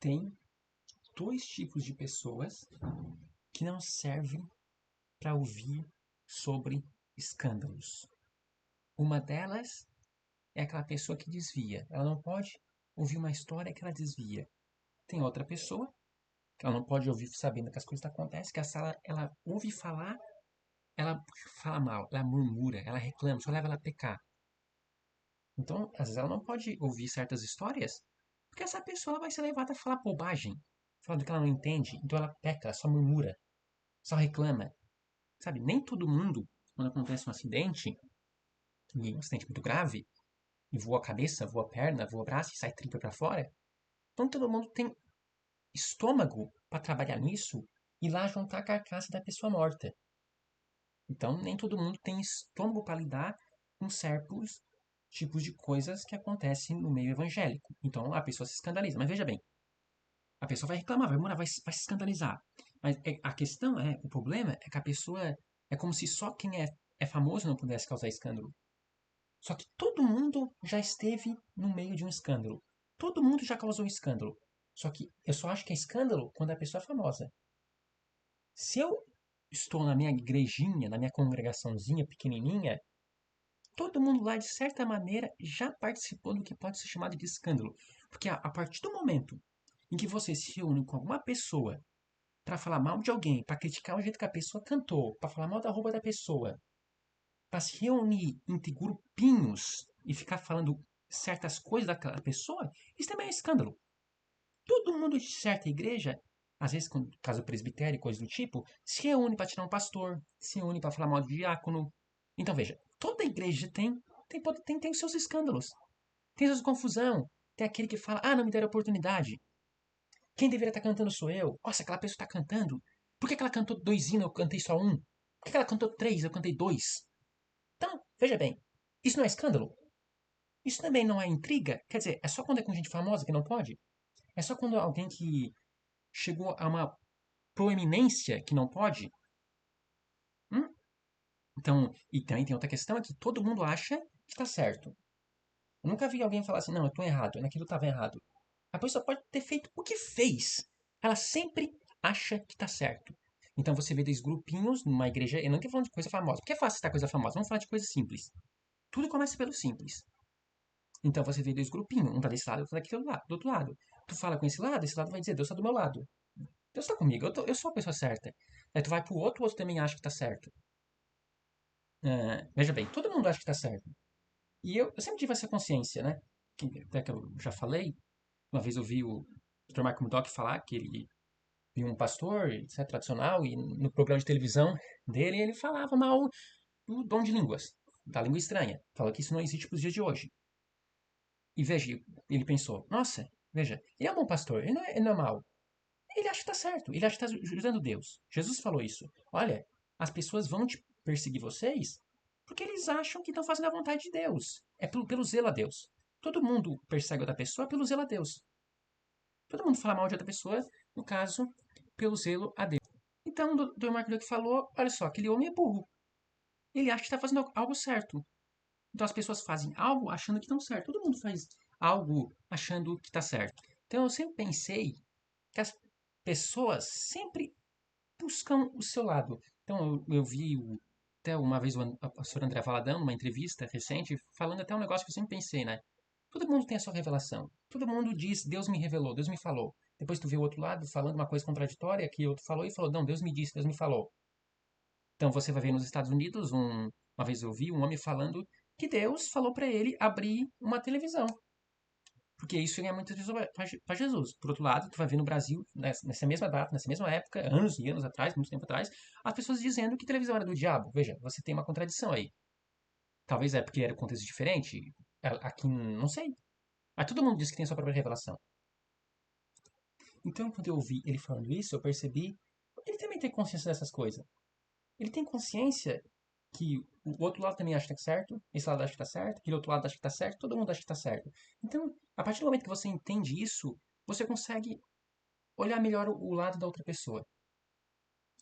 Tem dois tipos de pessoas que não servem para ouvir sobre escândalos. Uma delas é aquela pessoa que desvia. Ela não pode ouvir uma história que ela desvia. Tem outra pessoa que ela não pode ouvir sabendo que as coisas acontecem, que ela ouve falar, ela fala mal, ela murmura, ela reclama, só leva ela a pecar. Então, às vezes ela não pode ouvir certas histórias, porque essa pessoa ela vai ser levada a falar bobagem, falar do que ela não entende, então ela peca, ela só murmura, só reclama. Sabe, nem todo mundo, quando acontece um acidente, e um acidente muito grave, e voa a cabeça, voa a perna, voa o braço e sai tripa pra fora, então todo mundo tem estômago para trabalhar nisso e lá juntar a carcaça da pessoa morta. Então nem todo mundo tem estômago para lidar com certos tipos de coisas que acontecem no meio evangélico. Então a pessoa se escandaliza. Mas veja bem, a pessoa vai reclamar, vai murmurar, vai se escandalizar. Mas a questão é, o problema é que a pessoa é como se só quem é famoso não pudesse causar escândalo. Só que todo mundo já esteve no meio de um escândalo. Todo mundo já causou um escândalo. Só que eu só acho que é escândalo quando a pessoa é famosa. Se eu estou na minha igrejinha, na minha congregaçãozinha pequenininha, todo mundo lá, de certa maneira, já participou do que pode ser chamado de escândalo. Porque a partir do momento em que você se reúne com alguma pessoa para falar mal de alguém, para criticar o jeito que a pessoa cantou, para falar mal da roupa da pessoa, para se reunir entre grupinhos e ficar falando certas coisas daquela pessoa, isso também é escândalo. Todo mundo de certa igreja, às vezes, caso presbitério, coisa do tipo, se reúne para tirar um pastor, se reúne para falar mal de diácono. Então veja, toda igreja tem os seus escândalos, tem suas confusão. Tem aquele que fala, não me deram oportunidade. Quem deveria estar cantando sou eu. Nossa, aquela pessoa está cantando. Por que ela cantou dois hinos, eu cantei só um? Por que ela cantou três, eu cantei dois? Então, veja bem, isso não é escândalo? Isso também não é intriga? Quer dizer, é só quando é com gente famosa que não pode? É só quando alguém que chegou a uma proeminência que não pode? Hum? Então, e também tem outra questão, é que todo mundo acha que está certo. Eu nunca vi alguém falar assim, não, eu estou errado, naquilo estava errado. A pessoa pode ter feito o que fez. Ela sempre acha que está certo. Então você vê dois grupinhos numa igreja, eu não estou falando de coisa famosa, porque é fácil citar coisa famosa, vamos falar de coisa simples. Tudo começa pelo simples. Então você vê dois grupinhos, um tá desse lado, outro tá daquele lado, do outro lado. Tu fala com esse lado vai dizer, Deus tá do meu lado. Deus tá comigo, eu sou a pessoa certa. Aí tu vai pro outro, o outro também acha que tá certo. Veja bem, todo mundo acha que tá certo. E eu sempre tive essa consciência, né? Até que eu já falei, uma vez eu vi o Dr. Mark Murdock falar que ele viu um pastor, etc, tradicional, e no programa de televisão dele ele falava mal do dom de línguas, da língua estranha. Falou que isso não existe pros dias de hoje. E veja, ele pensou, nossa, veja, ele é um bom pastor, ele não é mau. Ele acha que está certo, ele acha que está ajudando Deus. Jesus falou isso. Olha, as pessoas vão te perseguir vocês porque eles acham que estão fazendo a vontade de Deus. É pelo zelo a Deus. Todo mundo persegue outra pessoa pelo zelo a Deus. Todo mundo fala mal de outra pessoa, no caso, pelo zelo a Deus. Então, o Dr. Mark Duke falou, olha só, aquele homem é burro. Ele acha que está fazendo algo certo. Então as pessoas fazem algo achando que estão certo. Todo mundo faz algo achando que está certo. Então eu sempre pensei que as pessoas sempre buscam o seu lado. Então eu vi até uma vez o pastor André Valadão, numa entrevista recente, falando até um negócio que eu sempre pensei, né? Todo mundo tem a sua revelação. Todo mundo diz, Deus me revelou, Deus me falou. Depois tu vê o outro lado falando uma coisa contraditória que outro falou e falou, não, Deus me disse, Deus me falou. Então você vai ver nos Estados Unidos, uma vez eu vi um homem falando que Deus falou para ele abrir uma televisão. Porque isso é muitas vezes para Jesus. Por outro lado, tu vai ver no Brasil, nessa mesma data, nessa mesma época, anos e anos atrás, muito tempo atrás, as pessoas dizendo que televisão era do diabo. Veja, você tem uma contradição aí. Talvez é porque era um contexto diferente. Aqui, não sei. Mas todo mundo diz que tem a sua própria revelação. Então, quando eu ouvi ele falando isso, eu percebi que ele também tem consciência dessas coisas. Ele tem consciência que o outro lado também acha que tá certo, esse lado acha que tá certo, aquele outro lado acha que tá certo, todo mundo acha que tá certo. Então, a partir do momento que você entende isso, você consegue olhar melhor o lado da outra pessoa.